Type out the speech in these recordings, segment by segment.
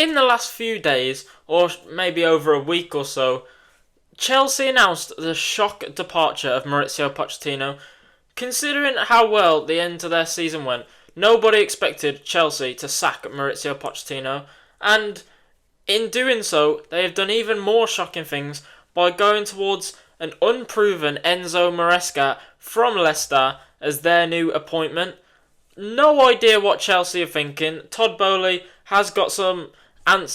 in the last few days, or maybe over a week or so, Chelsea announced the shock departure of Maurizio Pochettino. Considering how well the end of their season went, nobody expected Chelsea to sack Maurizio Pochettino, and in doing so, they have done even more shocking things by going towards an unproven Enzo Maresca from Leicester as their new appointment. No idea what Chelsea are thinking. Todd Bowley has got some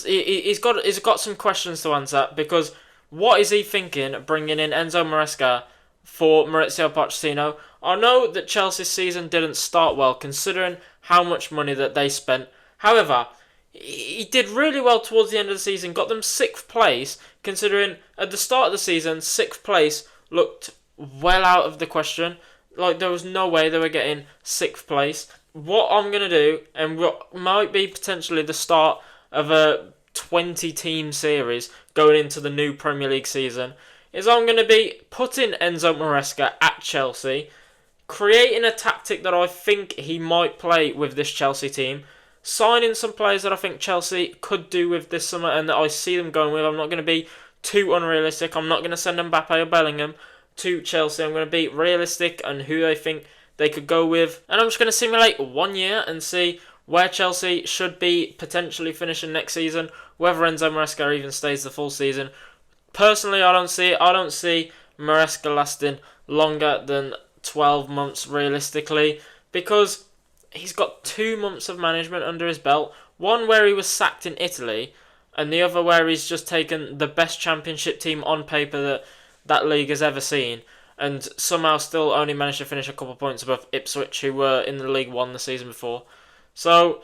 he's got some questions to answer, because what is he thinking bringing in Enzo Maresca for Maurizio Pochettino? I know that Chelsea's season didn't start well considering how much money that they spent. However, he did really well towards the end of the season, got them 6th place, considering at the start of the season, 6th place looked well out of the question. Like, there was no way they were getting 6th place. What I'm going to do, and what might be potentially the start of a 20-team series going into the new Premier League season, is I'm going to be putting Enzo Maresca at Chelsea, creating a tactic that I think he might play with this Chelsea team, signing some players that I think Chelsea could do with this summer and that I see them going with. I'm not going to be too unrealistic. I'm not going to send Mbappe or Bellingham to Chelsea. I'm going to be realistic on who I think they could go with. And I'm just going to simulate 1 year and see where Chelsea should be potentially finishing next season, whether Enzo Maresca even stays the full season. Personally, I don't see it. I don't see Maresca lasting longer than 12 months realistically, because he's got 2 months of management under his belt. One where he was sacked in Italy, and the other where he's just taken the best championship team on paper that league has ever seen, and somehow still only managed to finish a couple of points above Ipswich, who were in the League One the season before. So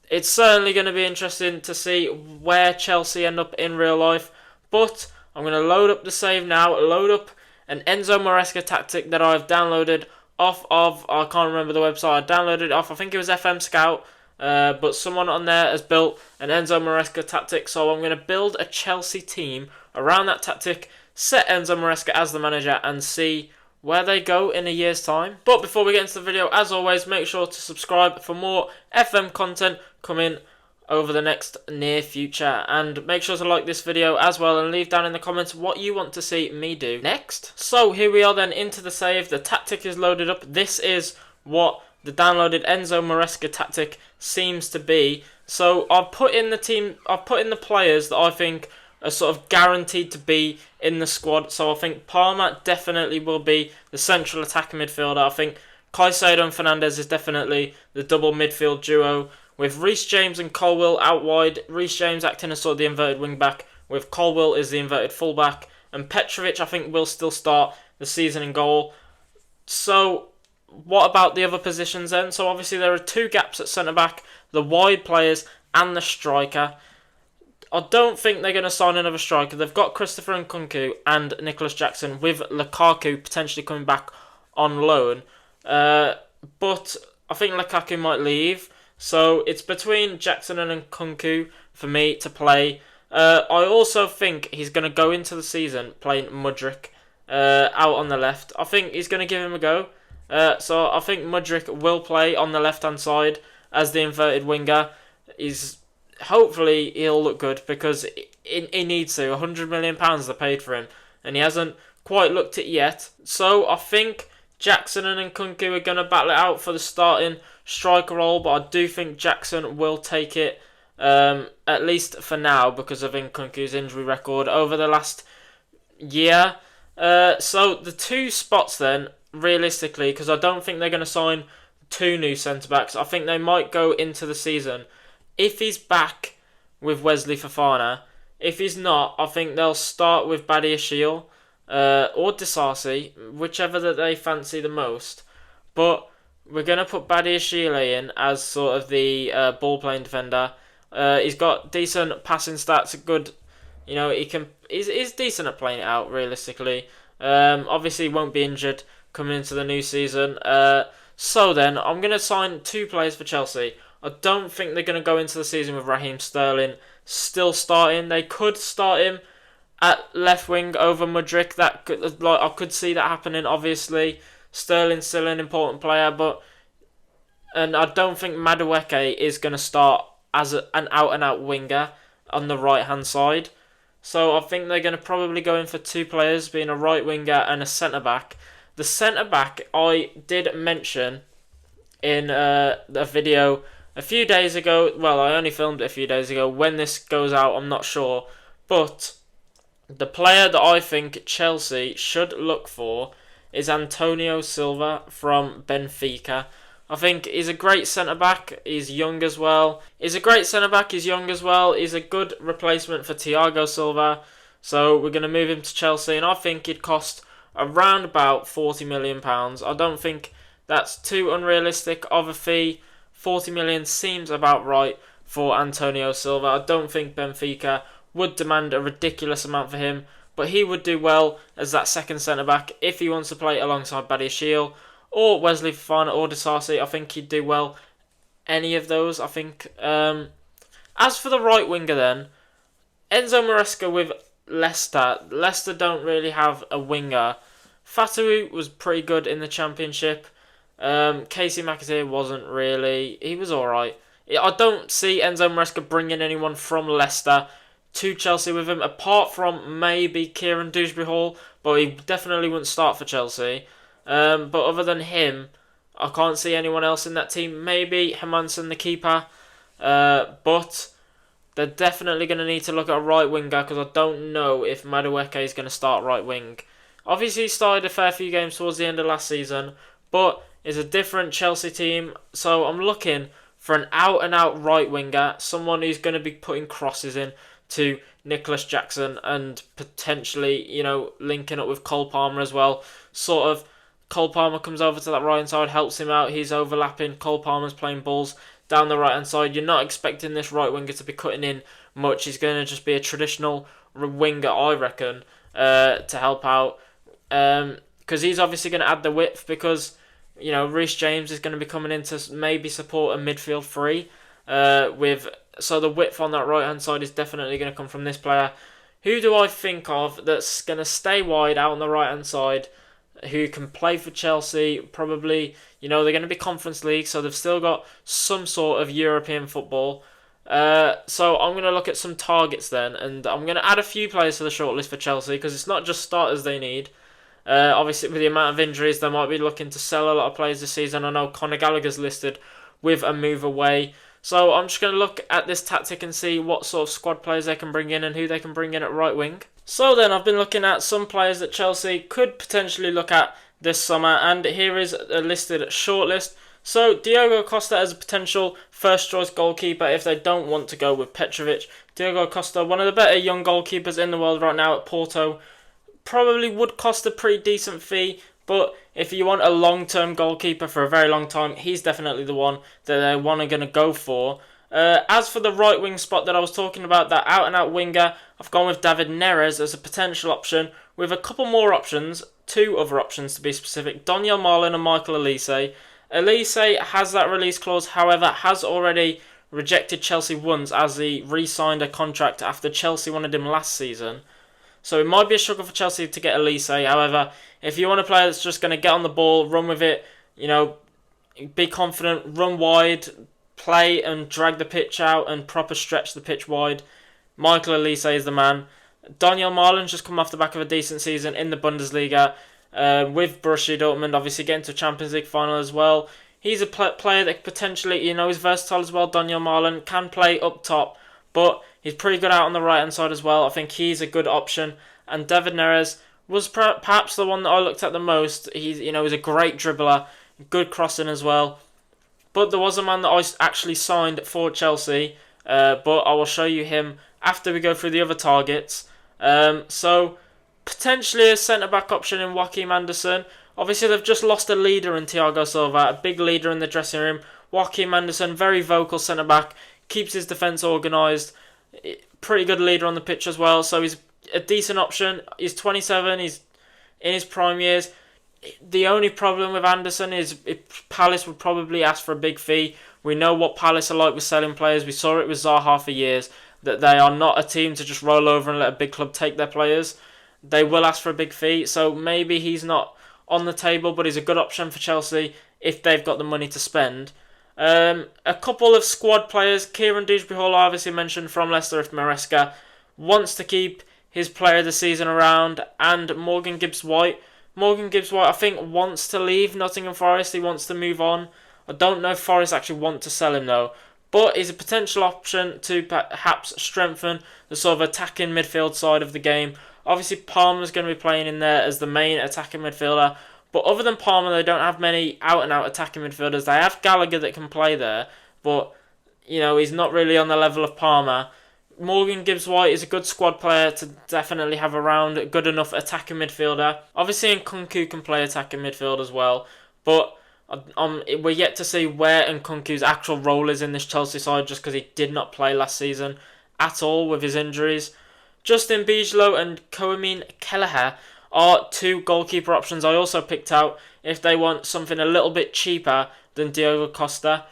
it's certainly going to be interesting to see where Chelsea end up in real life. But I'm going to load up the save now, load up an Enzo Maresca tactic that I've downloaded off of, I can't remember the website, I downloaded it off, I think it was FM Scout, but someone on there has built an Enzo Maresca tactic, so I'm going to build a Chelsea team around that tactic, set Enzo Maresca as the manager, and see where they go in a year's time. But before we get into the video, as always, make sure to subscribe for more FM content coming over the next near future, and make sure to like this video as well and leave down in the comments what you want to see me do next. So here we are then into the save. The tactic is loaded up. This is what the downloaded Enzo Maresca tactic seems to be. So I've put in the players that I think are sort of guaranteed to be in the squad. So I think Palmer definitely will be the central attacking midfielder. I think Caicedo and Fernandes is definitely the double midfield duo, with Reece James and Colwill out wide. Reece James acting as sort of the inverted wing back, with Colwill as the inverted full back, and Petrovic I think will still start the season in goal. So what about the other positions then? So obviously there are 2 gaps at centre back, the wide players and the striker. I don't think they're going to sign another striker. They've got Christopher Nkunku and Nicholas Jackson, with Lukaku potentially coming back on loan. But I think Lukaku might leave. So it's between Jackson and Nkunku for me to play. I also think he's going to go into the season playing Mudryk out on the left. I think he's going to give him a go. So I think Mudryk will play on the left-hand side as the inverted winger. Hopefully he'll look good, because he needs to. £100 million they paid for him, and he hasn't quite looked it yet. So I think Jackson and Nkunku are going to battle it out for the starting striker role, but I do think Jackson will take it, at least for now, because of Nkunku's injury record over the last year. So the 2 spots then, realistically, because I don't think they're going to sign 2 new centre-backs, I think they might go into the season. If he's back with Wesley Fofana, if he's not, I think they'll start with Badiashile or Disasi, whichever that they fancy the most. But we're going to put Badiashile in as sort of the ball-playing defender. He's got decent passing stats, good, he's decent at playing it out, realistically. Obviously he won't be injured coming into the new season. So then, I'm going to sign 2 players for Chelsea. I don't think they're going to go into the season with Raheem Sterling still starting. They could start him at left wing over Mudryk. I could see that happening, obviously. Sterling's still an important player, and I don't think Madueke is going to start as an out-and-out winger on the right-hand side. So I think they're going to probably go in for two players, being a right winger and a centre-back. The centre-back I did mention in a video a few days ago. Well, I only filmed it a few days ago. When this goes out, I'm not sure. But the player that I think Chelsea should look for is Antonio Silva from Benfica. I think he's a great centre-back. He's young as well. He's a good replacement for Thiago Silva. So we're going to move him to Chelsea, and I think he'd cost around about £40 million. I don't think that's too unrealistic of a fee. 40 million seems about right for Antonio Silva. I don't think Benfica would demand a ridiculous amount for him, but he would do well as that second centre-back if he wants to play alongside Badiashile or Wesley Fofana or Disasi. I think he'd do well any of those, I think. As for the right winger then, Enzo Maresca with Leicester. Leicester don't really have a winger. Fatawu was pretty good in the Championship. Casey McAteer wasn't really. He was alright. I don't see Enzo Maresca bringing anyone from Leicester to Chelsea with him, apart from maybe Kieran Dewsbury-Hall, but he definitely wouldn't start for Chelsea. But other than him, I can't see anyone else in that team. Maybe Hermansen, the keeper. But they're definitely going to need to look at a right winger, because I don't know if Madueke is going to start right wing. Obviously, he started a fair few games towards the end of last season, but it's a different Chelsea team, so I'm looking for an out-and-out right winger, someone who's going to be putting crosses in to Nicholas Jackson and potentially, linking up with Cole Palmer as well. Sort of, Cole Palmer comes over to that right-hand side, helps him out, he's overlapping, Cole Palmer's playing balls down the right-hand side. You're not expecting this right winger to be cutting in much. He's going to just be a traditional winger, I reckon, to help out. Because he's obviously going to add the width, because Reece James is going to be coming in to maybe support a midfield three. So the width on that right hand side is definitely going to come from this player. Who do I think of that's going to stay wide out on the right hand side, who can play for Chelsea? Probably, they're going to be Conference League, so they've still got some sort of European football. So I'm going to look at some targets then, and I'm going to add a few players to the shortlist for Chelsea, because it's not just starters they need. Obviously, with the amount of injuries, they might be looking to sell a lot of players this season. I know Conor Gallagher's listed with a move away. So I'm just going to look at this tactic and see what sort of squad players they can bring in and who they can bring in at right wing. So then I've been looking at some players that Chelsea could potentially look at this summer, and here is a listed shortlist. So Diogo Costa as a potential first choice goalkeeper if they don't want to go with Petrovic. Diogo Costa, one of the better young goalkeepers in the world right now at Porto. Probably would cost a pretty decent fee, but if you want a long-term goalkeeper for a very long time, he's definitely the one that they're going to go for. As for the right wing spot that I was talking about, that out-and-out winger, I've gone with David Neres as a potential option, with a couple more options, two other options to be specific, Daniel Marlin and Michael Elise. Elise has that release clause, however, has already rejected Chelsea once as he re-signed a contract after Chelsea wanted him last season. So it might be a struggle for Chelsea to get Elise. However, if you want a player that's just going to get on the ball, run with it, be confident, run wide, play and drag the pitch out and proper stretch the pitch wide, Michael Elise is the man. Daniel Marlin's just come off the back of a decent season in the Bundesliga with Borussia Dortmund, obviously getting to a Champions League final as well. He's a player that potentially, is versatile as well. Daniel Marlin can play up top, but he's pretty good out on the right-hand side as well. I think he's a good option. And David Neres was perhaps the one that I looked at the most. He's a great dribbler, good crossing as well. But there was a man that I actually signed for Chelsea, but I will show you him after we go through the other targets. So, potentially a centre-back option in Joachim Andersen. Obviously, they've just lost a leader in Thiago Silva, a big leader in the dressing room. Joachim Andersen, very vocal centre-back, keeps his defence organised. Pretty good leader on the pitch as well, so he's a decent option. He's 27, he's in his prime years. The only problem with Anderson is Palace would probably ask for a big fee. We know what Palace are like with selling players. We saw it with Zaha for years, that they are not a team to just roll over and let a big club take their players. They will ask for a big fee, so maybe he's not on the table, but he's a good option for Chelsea if they've got the money to spend. A couple of squad players, Kieran Dewsbury-Hall, obviously mentioned from Leicester, if Maresca wants to keep his player of the season around, and Morgan Gibbs-White. Morgan Gibbs-White, I think, wants to leave Nottingham Forest. He wants to move on. I don't know if Forest actually want to sell him though, but he's a potential option to perhaps strengthen the sort of attacking midfield side of the game. Obviously, Palmer's going to be playing in there as the main attacking midfielder, but other than Palmer, they don't have many out-and-out attacking midfielders. They have Gallagher that can play there, but he's not really on the level of Palmer. Morgan Gibbs-White is a good squad player to definitely have around, a good enough attacking midfielder. Obviously, Nkunku can play attacking midfield as well, but we're yet to see where Nkunku's actual role is in this Chelsea side, just because he did not play last season at all with his injuries. Justin Bijlow and Koamin Kelleher are two goalkeeper options I also picked out if they want something a little bit cheaper than Diogo Costa.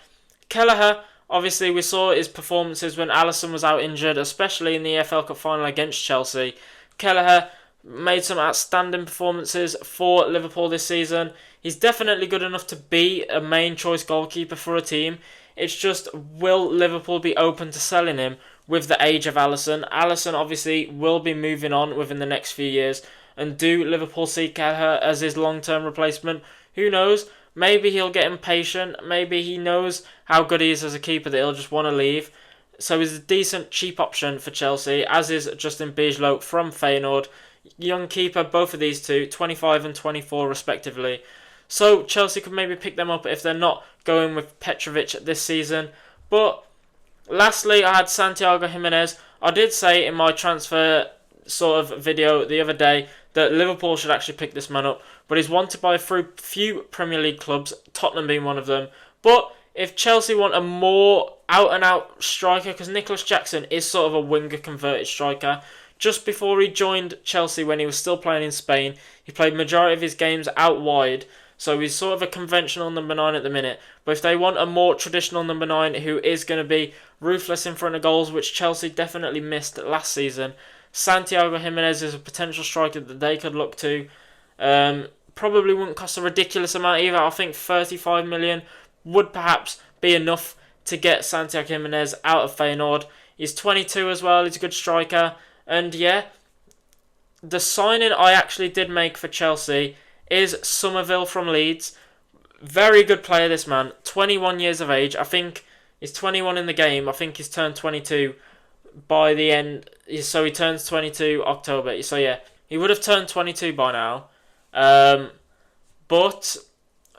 Kelleher, obviously, we saw his performances when Alisson was out injured, especially in the EFL Cup final against Chelsea. Kelleher made some outstanding performances for Liverpool this season. He's definitely good enough to be a main choice goalkeeper for a team. It's just, will Liverpool be open to selling him with the age of Alisson? Alisson obviously will be moving on within the next few years. And do Liverpool see Kelleher as his long-term replacement? Who knows? Maybe he'll get impatient. Maybe he knows how good he is as a keeper that he'll just want to leave. So he's a decent, cheap option for Chelsea, as is Justin Bijlow from Feyenoord. Young keeper, both of these two, 25 and 24 respectively. So Chelsea could maybe pick them up if they're not going with Petrovic this season. But lastly, I had Santiago Jimenez. I did say in my transfer sort of video the other day that Liverpool should actually pick this man up, but he's wanted by a few Premier League clubs, Tottenham being one of them. But if Chelsea want a more out-and-out striker, because Nicholas Jackson is sort of a winger-converted striker, just before he joined Chelsea when he was still playing in Spain, he played majority of his games out wide, so he's sort of a conventional number 9 at the minute. But if they want a more traditional number 9 who is going to be ruthless in front of goals, which Chelsea definitely missed last season, Santiago Jimenez is a potential striker that they could look to. Probably wouldn't cost a ridiculous amount either. I think 35 million would perhaps be enough to get Santiago Jimenez out of Feyenoord. He's 22 as well. He's a good striker. And yeah, the signing I actually did make for Chelsea is Somerville from Leeds. Very good player, this man. 21 years of age. I think he's 21 in the game. I think he's turned 22 by the end. So he turns 22 October. So yeah, he would have turned 22 by now. But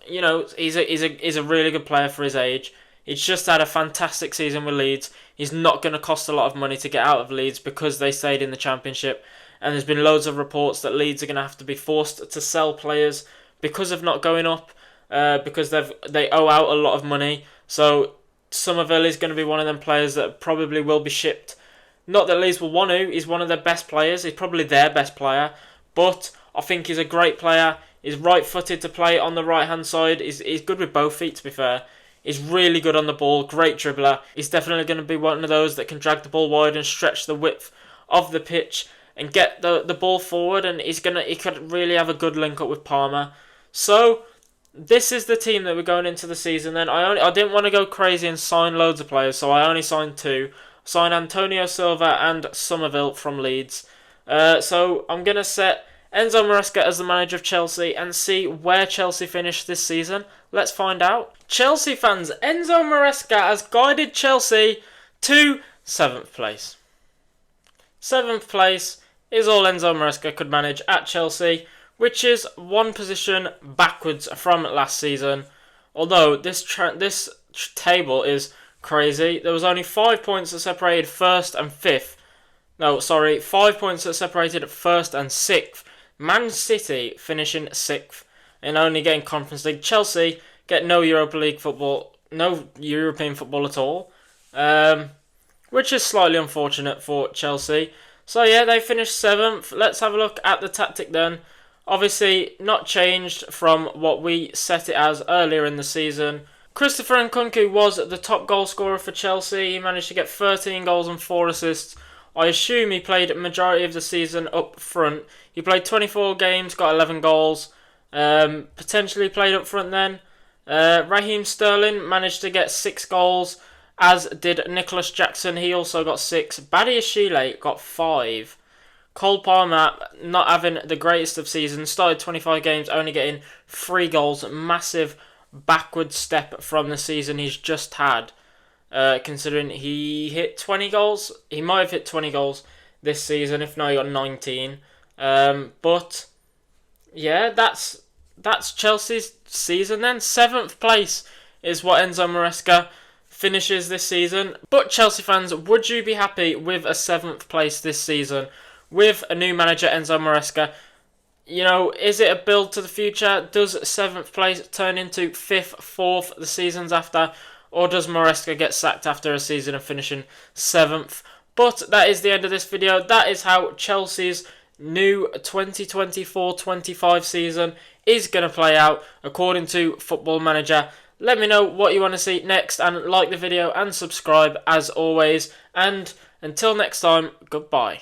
he's a really good player for his age. He's just had a fantastic season with Leeds. He's not going to cost a lot of money to get out of Leeds because they stayed in the Championship. And there's been loads of reports that Leeds are going to have to be forced to sell players because of not going up, because they owe out a lot of money. So Somerville is going to be one of them players that probably will be shipped. Not that Leeds will want to. He's one of their best players. He's probably their best player. But I think he's a great player. He's right-footed to play on the right-hand side. He's good with both feet, to be fair. He's really good on the ball, great dribbler. He's definitely going to be one of those that can drag the ball wide and stretch the width of the pitch and get the ball forward, and he could really have a good link up with Palmer. So this is the team that we're going into the season. Then I didn't want to go crazy and sign loads of players, so I only signed 2. Signed Antonio Silva and Somerville from Leeds. So I'm going to set Enzo Maresca as the manager of Chelsea and see where Chelsea finish this season. Let's find out. Chelsea fans, Enzo Maresca has guided Chelsea to 7th place. 7th place is all Enzo Maresca could manage at Chelsea, which is one position backwards from last season. Although this table is crazy. There was only 5 points that separated 1st and 5th. No, sorry, 5 points that separated 1st and 6th. Man City finishing 6th and only getting Conference League. Chelsea get no European football at all, which is slightly unfortunate for Chelsea. So yeah, they finished 7th. Let's have a look at the tactic then. Obviously, not changed from what we set it as earlier in the season. Christopher Nkunku was the top goal scorer for Chelsea. He managed to get 13 goals and 4 assists. I assume he played a majority of the season up front. He played 24 games, got 11 goals. Potentially played up front then. Raheem Sterling managed to get 6 goals, as did Nicholas Jackson. He also got 6. Badiashile got 5. Cole Palmer not having the greatest of seasons. Started 25 games, only getting 3 goals. Massive backward step from the season he's just had. Considering he hit 20 goals. He might have hit 20 goals this season. If not, he got 19. But yeah, that's Chelsea's season then. 7th place is what Enzo Maresca finishes this season. But Chelsea fans, would you be happy with a 7th place this season with a new manager, Enzo Maresca? You know, is it a build to the future? Does 7th place turn into 5th, 4th the seasons after? Or does Maresca get sacked after a season of finishing 7th? But that is the end of this video. That is how Chelsea's new 2024-25 season is going to play out according to Football Manager. Let me know what you want to see next, and like the video and subscribe as always. And until next time, goodbye.